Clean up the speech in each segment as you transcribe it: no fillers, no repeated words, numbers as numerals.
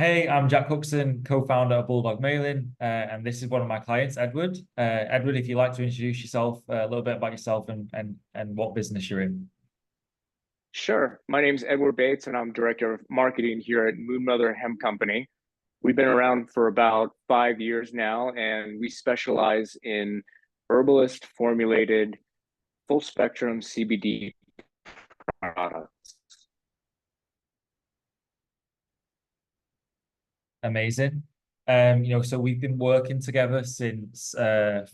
Hey, I'm Jack Cookson, co-founder of Bulldog Mailing, and this is one of my clients, Edward. Edward, if you'd like to introduce yourself, a little bit about yourself and what business you're in. Sure. My name's Edward Bates, and I'm Director of Marketing here at Moonmother Hemp Company. We've been around for about 5 years now, and we specialize in herbalist formulated full spectrum CBD products. Amazing. So we've been working together since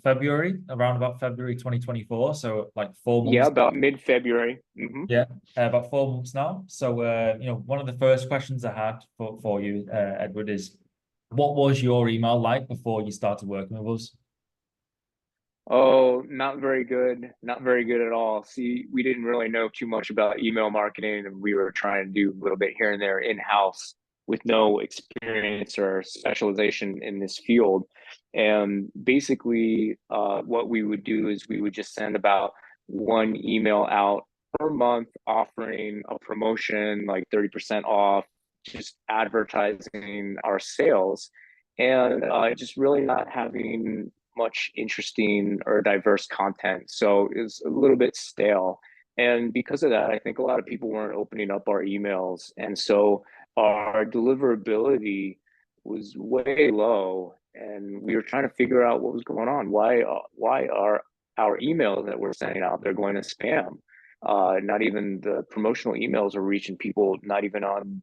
February, around about February 2024. So like four Yeah, months. about mid-February. Yeah, about 4 months now. So one of the first questions I had for you, Edward, is what was your email like before you started working with us? Oh, not very good. Not very good at all. See, we didn't really know too much about email marketing, and we were trying to do a little bit here and there in-house with no experience or specialization in this field. And basically, what we would do is we would just send about one email out per month offering a promotion like 30% off, just advertising our sales, and just really not having much interesting or diverse content. So it's a little bit stale. And because of that, I think a lot of people weren't opening up our emails. And so our deliverability was way low. And we were trying to figure out what was going on. Why are our emails that we're sending out, they're going to spam? Not even the promotional emails are reaching people, not even on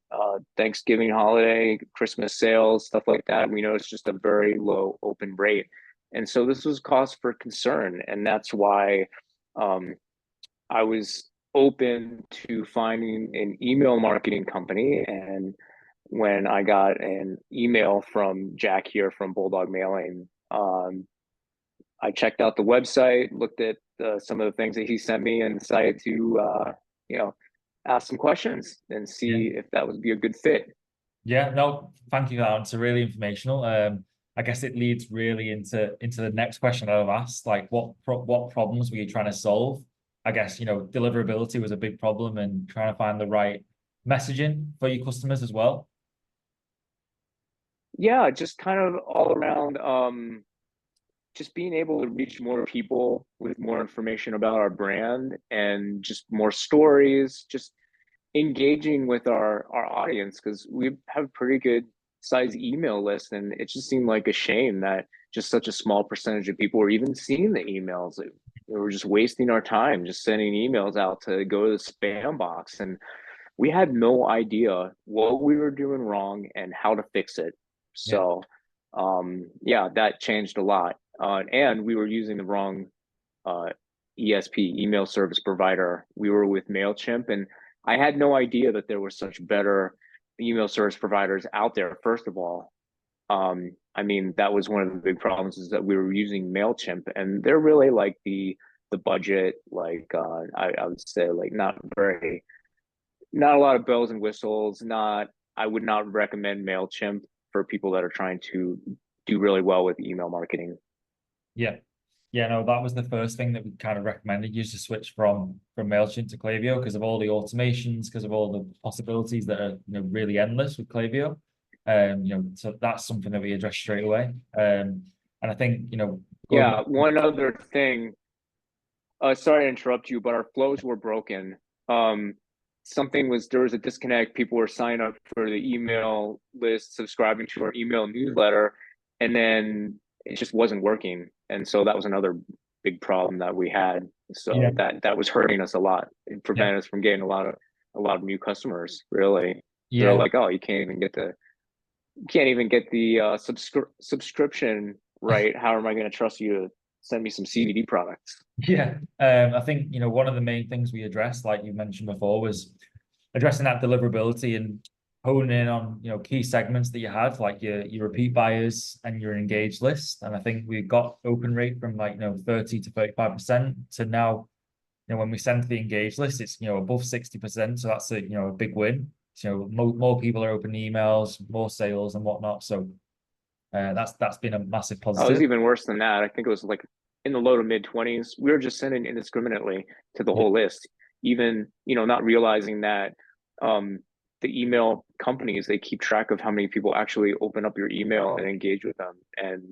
Thanksgiving holiday, Christmas sales, stuff like that. We know it's just a very low open rate. And so this was cause for concern. And that's why um, I was open to finding an email marketing company. And when I got an email from Jack here from Bulldog Mailing, I checked out the website, looked at some of the things that he sent me, and decided to, you know, ask some questions and Yeah. see if that would be a good fit. Yeah, no, thank you for that. It's really informational. I guess it leads really into the next question I've asked, like what problems were you trying to solve? I guess, deliverability was a big problem and trying to find the right messaging for your customers as well. Yeah, just kind of all around. Just being able to reach more people with more information about our brand and just more stories, just engaging with our audience, because we have a pretty good size email list, and it just seemed like a shame that just such a small percentage of people were even seeing the emails. We were just wasting our time just sending emails out to go to the spam box, and we had no idea what we were doing wrong and how to fix it. Yeah. So yeah, that changed a lot. And we were using the wrong uh, ESP, email service provider. We were with MailChimp, and I had no idea that there were such better email service providers out there, first of all. I mean, that was one of the big problems, is that we were using MailChimp, and they're really like the budget, like I would say, like not a lot of bells and whistles. Not I would not recommend MailChimp for people that are trying to do really well with email marketing. Yeah. Yeah, no, that was the first thing that we kind of recommended you to switch from MailChimp to Klaviyo because of all the automations, because of all the possibilities that are really endless with Klaviyo. So that's something that we addressed straight away. And I think, going Yeah, back, one other thing. Sorry to interrupt you, but our flows were broken. Um, there was a disconnect. People were signing up for the email list, subscribing to our email newsletter, and then it just wasn't working. And so that was another big problem that we had. yeah, So that was hurting us a lot. It yeah, prevented us from getting a lot of new customers. Really, they're yeah. like, oh, you can't even get the subscription right. How am I going to trust you to send me some CBD products? Yeah, I think one of the main things we addressed, like you mentioned before, was addressing that deliverability and honing in on key segments that you had, like your repeat buyers and your engaged list. And I think we got open rate from like 30 to 35% to now when we send to the engaged list, it's above 60%. So that's a big win. So more people are opening emails, more sales and whatnot. So that's been a massive Oh, it was positive. even worse than that. I think it was like in the low to mid 20s. We were just sending indiscriminately to the Yeah, whole list, even, not realizing that um, the email companies, they keep track of how many people actually open up your email and engage with them. And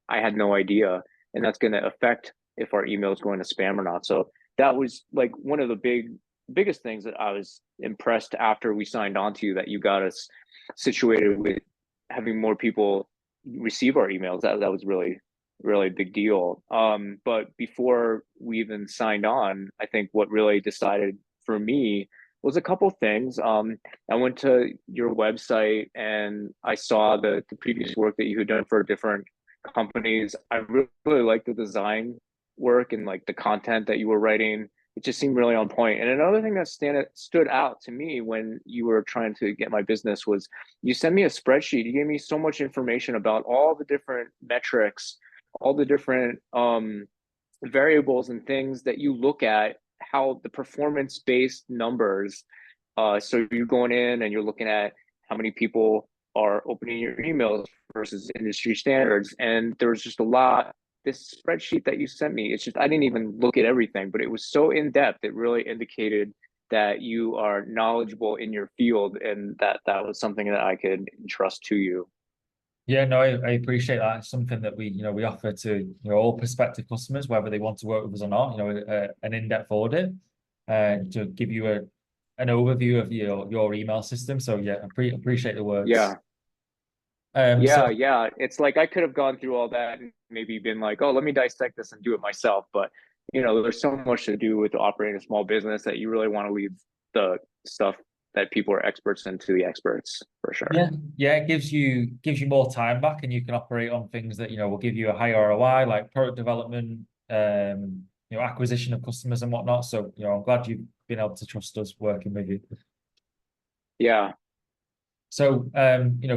I had no idea. And that's going to affect if our email is going to spam or not. So that was like one of the biggest things that I was impressed after we signed on to you, that you got us situated with having more people receive our emails. That was really, really big deal. But before we even signed on, I think what really decided for me was a couple things. I went to your website and I saw the previous work that you had done for different companies. I really liked the design work and like the content that you were writing. It just seemed really on point. And another thing that stood out to me when you were trying to get my business was you sent me a spreadsheet. You gave me so much information about all the different metrics, all the different variables and things that you look at, how the performance-based numbers. So you're going in and you're looking at how many people are opening your emails versus industry standards. And there was just a lot. This spreadsheet that you sent me, it's just, I didn't even look at everything, but it was so in depth. It really indicated that you are knowledgeable in your field, and that was something that I could entrust to you. Yeah, no, I appreciate that. It's something that we offer to all prospective customers, whether they want to work with us or not. An in-depth audit to give you an overview of your email system. So yeah, I appreciate the words. Yeah. Yeah. It's like I could have gone through all that and maybe been like, oh, let me dissect this and do it myself. But there's so much to do with operating a small business that you really want to leave the stuff that people are experts in to the experts, for sure. Yeah, it gives you more time back, and you can operate on things that will give you a high ROI, like product development, acquisition of customers and whatnot. So I'm glad you've been able to trust us working with you. Yeah. So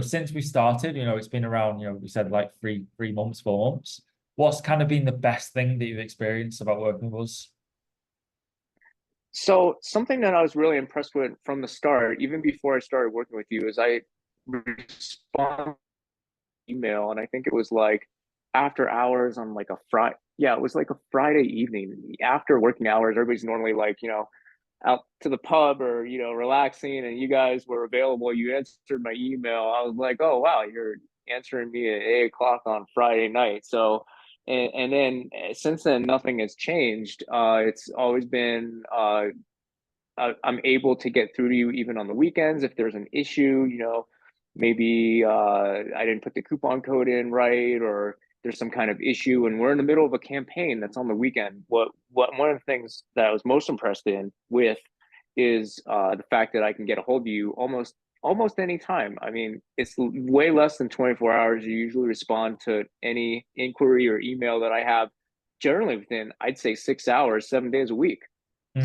since we started, it's been around, we said like 3 months, 4 months. What's kind of been the best thing that you've experienced about working with us? So something that I was really impressed with from the start, even before I started working with you, is I respond email, and I think it was like after hours on like a Friday. Yeah, it was like a Friday evening after working hours. Everybody's normally like, out to the pub or, relaxing, and you guys were available. You answered my email. I was like, oh, wow, you're answering me at 8 o'clock on Friday night. So, and then since then, nothing has changed. It's always been, I'm able to get through to you even on the weekends if there's an issue. Maybe I didn't put the coupon code in right, or there's some kind of issue and we're in the middle of a campaign that's on the weekend. What one of the things that I was most impressed with is the fact that I can get a hold of you almost any time. I mean, it's way less than 24 hours. You usually respond to any inquiry or email that I have, generally within, I'd say, 6 hours, 7 days a week.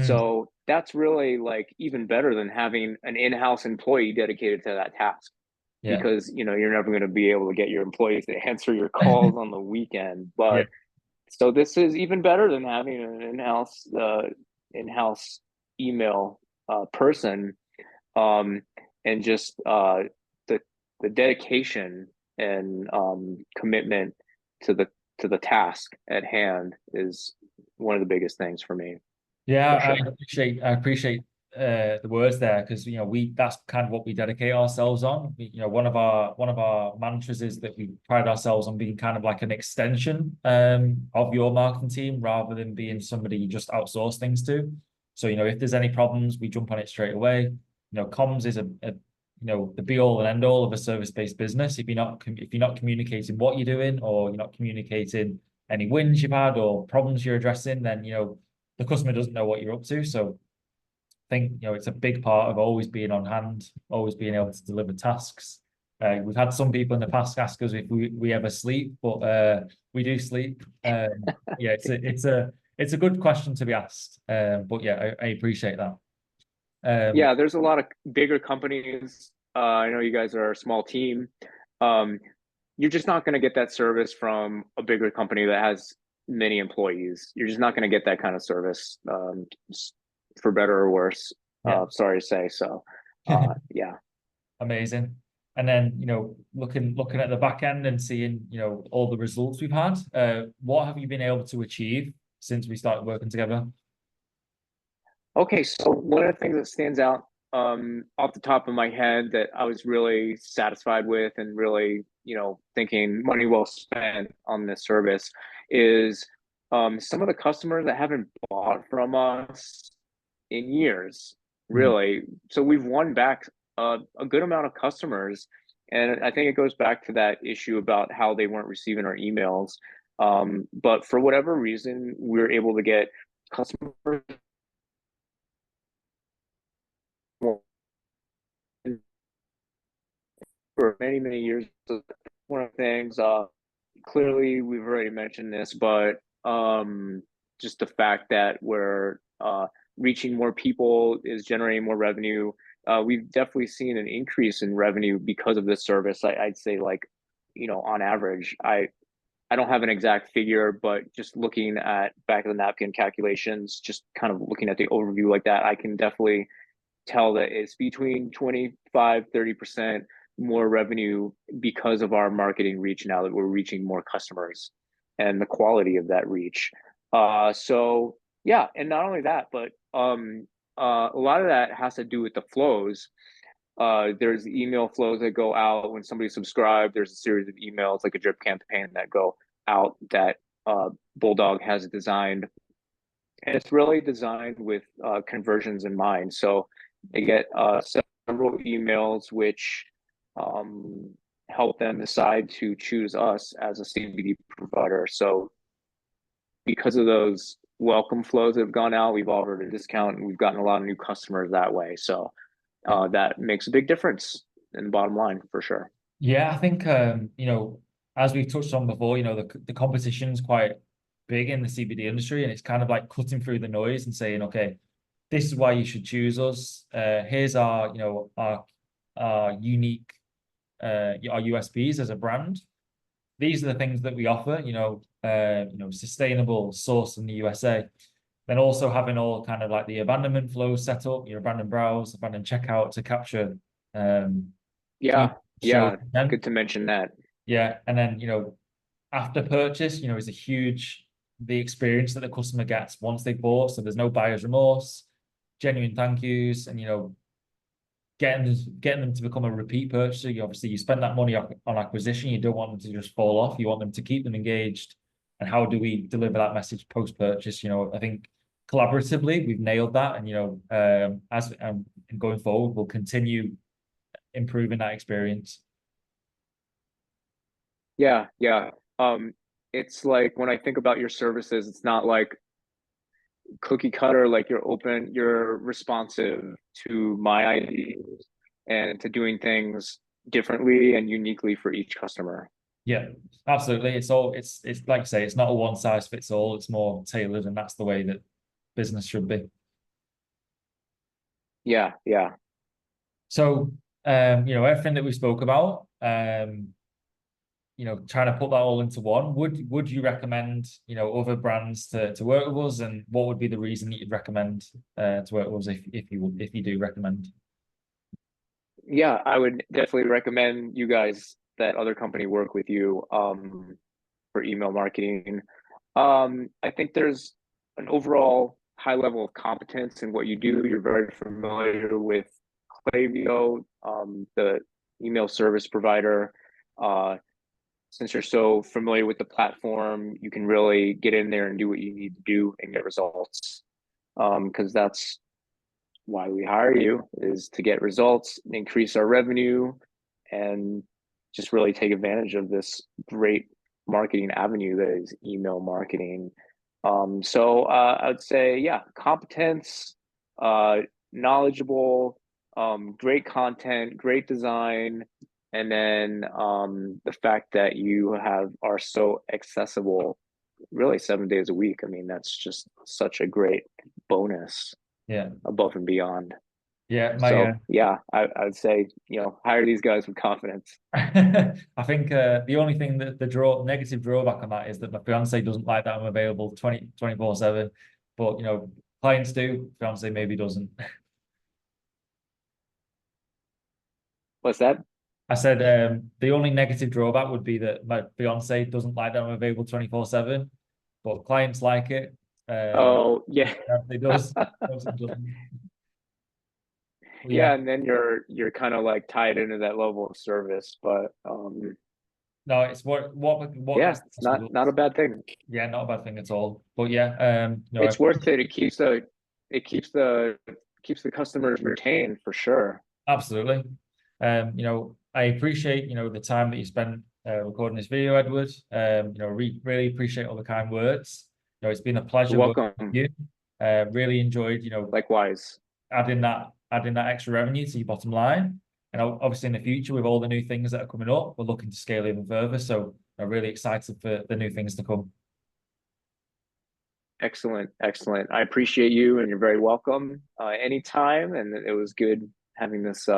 So that's really like even better than having an in-house employee dedicated to that task, Yeah. because you're never going to be able to get your employees to answer your calls on the weekend. But so this is even better than having an in-house email person, and just the dedication and commitment to the task at hand is one of the biggest things for me. Yeah, For sure. I appreciate the words there, because that's kind of what we dedicate ourselves on. One of our mantras is that we pride ourselves on being kind of like an extension of your marketing team, rather than being somebody you just outsource things to. So if there's any problems, we jump on it straight away. Comms is the be all and end all of a service-based business. If you're not communicating what you're doing, or you're not communicating any wins you've had or problems you're addressing, then the customer doesn't know what you're up to. So I think it's a big part of always being on hand, always being able to deliver tasks. We've had some people in the past ask us if we ever sleep, but we do sleep. Yeah, it's a good question to be asked. But yeah, I appreciate that. Yeah, there's a lot of bigger companies. I know you guys are a small team. You're just not going to get that service from a bigger company that has many employees. You're just not going to get that kind of service, for better or worse. Yeah. Sorry to say. So, yeah. Amazing. And then, looking at the back end and seeing, all the results we've had, what have you been able to achieve since we started working together? Okay, so one of the things that stands out off the top of my head that I was really satisfied with and really, thinking money well spent on this service is some of the customers that haven't bought from us in years, Mm. really. So we've won back a good amount of customers. And I think it goes back to that issue about how they weren't receiving our emails. But for whatever reason, we're able to get customers for many, many years. So one of the things, clearly we've already mentioned this, but just the fact that we're reaching more people is generating more revenue. We've definitely seen an increase in revenue because of this service. I'd say like, on average, I don't have an exact figure, but just looking at back of the napkin calculations, just kind of looking at the overview like that, I can definitely tell that it's between 25-30% more revenue because of our marketing reach now that we're reaching more customers and the quality of that reach. So yeah, and not only that, but a lot of that has to do with the flows. There's email flows that go out when somebody subscribed. There's a series of emails like a drip campaign that go out that Bulldog has designed, and it's really designed with conversions in mind. So they get several emails which help them decide to choose us as a CBD provider. So because of those welcome flows that have gone out, we've offered a discount and we've gotten a lot of new customers that way. So that makes a big difference in the bottom line for sure. Yeah, I think as we've touched on before, the competition's quite big in the CBD industry, and it's kind of like cutting through the noise and saying, okay, this is why you should choose us. Here's our, our unique our USPs as a brand. These are the things that we offer, sustainable source in the USA. Then also having all kind of like the abandonment flows set up, your abandoned browse, abandoned checkout to capture key Yeah, show yeah, content. good to mention that. Yeah. And then, after purchase, is a huge the experience that the customer gets once they bought. So there's no buyer's remorse, genuine thank yous, and getting them to become a repeat purchaser. You spend that money on acquisition. You don't want them to just fall off. You want them to keep them engaged. And how do we deliver that message post purchase? I think collaboratively we've nailed that, and as going forward, we'll continue improving that experience. Yeah, yeah. It's like when I think about your services, it's not like cookie cutter, like you're open, you're responsive to my ideas and to doing things differently and uniquely for each customer. Yeah, absolutely. It's like I say, it's not a one size fits all. It's more tailored, and that's the way that business should be. Yeah, yeah. So, everything that we spoke about, trying to put that all into one. Would you recommend, other brands to work with us, and what would be the reason that you'd recommend to work with us if you do recommend? Yeah, I would definitely recommend you guys that other company work with you for email marketing. I think there's an overall high level of competence in what you do. You're very familiar with Klaviyo, the email service provider. Uh, since you're so familiar with the platform, you can really get in there and do what you need to do and get results. Because that's why we hire you, is to get results, increase our revenue, and just really take advantage of this great marketing avenue that is email marketing. So I would say, yeah, competence, knowledgeable, great content, great design, and then the fact that you are so accessible, really 7 days a week. I mean, that's just such a great bonus Yeah, above and beyond. yeah. My So yeah, I would say, hire these guys with confidence. I think the only thing that the negative drawback on that is that my fiance doesn't like that I'm available 24/7, but clients do. Fiance maybe doesn't. What's that? I said the only negative drawback would be that my fiance doesn't like that I'm available 24/7, but clients like it. Oh yeah. Fiance does. Fiance doesn't. Yeah, Yeah, and then you're kind of like tied into that level of service, but no, it's what yeah, gets it's us not a results. bad thing. Yeah, not a bad thing at all. But yeah, It's worth it. It keeps the customers retained for sure. absolutely. I appreciate, the time that you spent recording this video, Edward. Really appreciate all the kind words. It's been a You're pleasure working with welcome. you. Really enjoyed, Likewise. adding that extra revenue to your bottom line. And obviously in the future, with all the new things that are coming up, we're looking to scale even further. So I'm really excited for the new things to come. Excellent, excellent. I appreciate you, and you're very welcome anytime. And it was good having this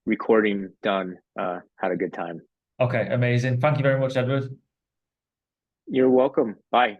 recording done. Had a good time. Okay, amazing. Thank you very much, Edward. You're welcome. Bye.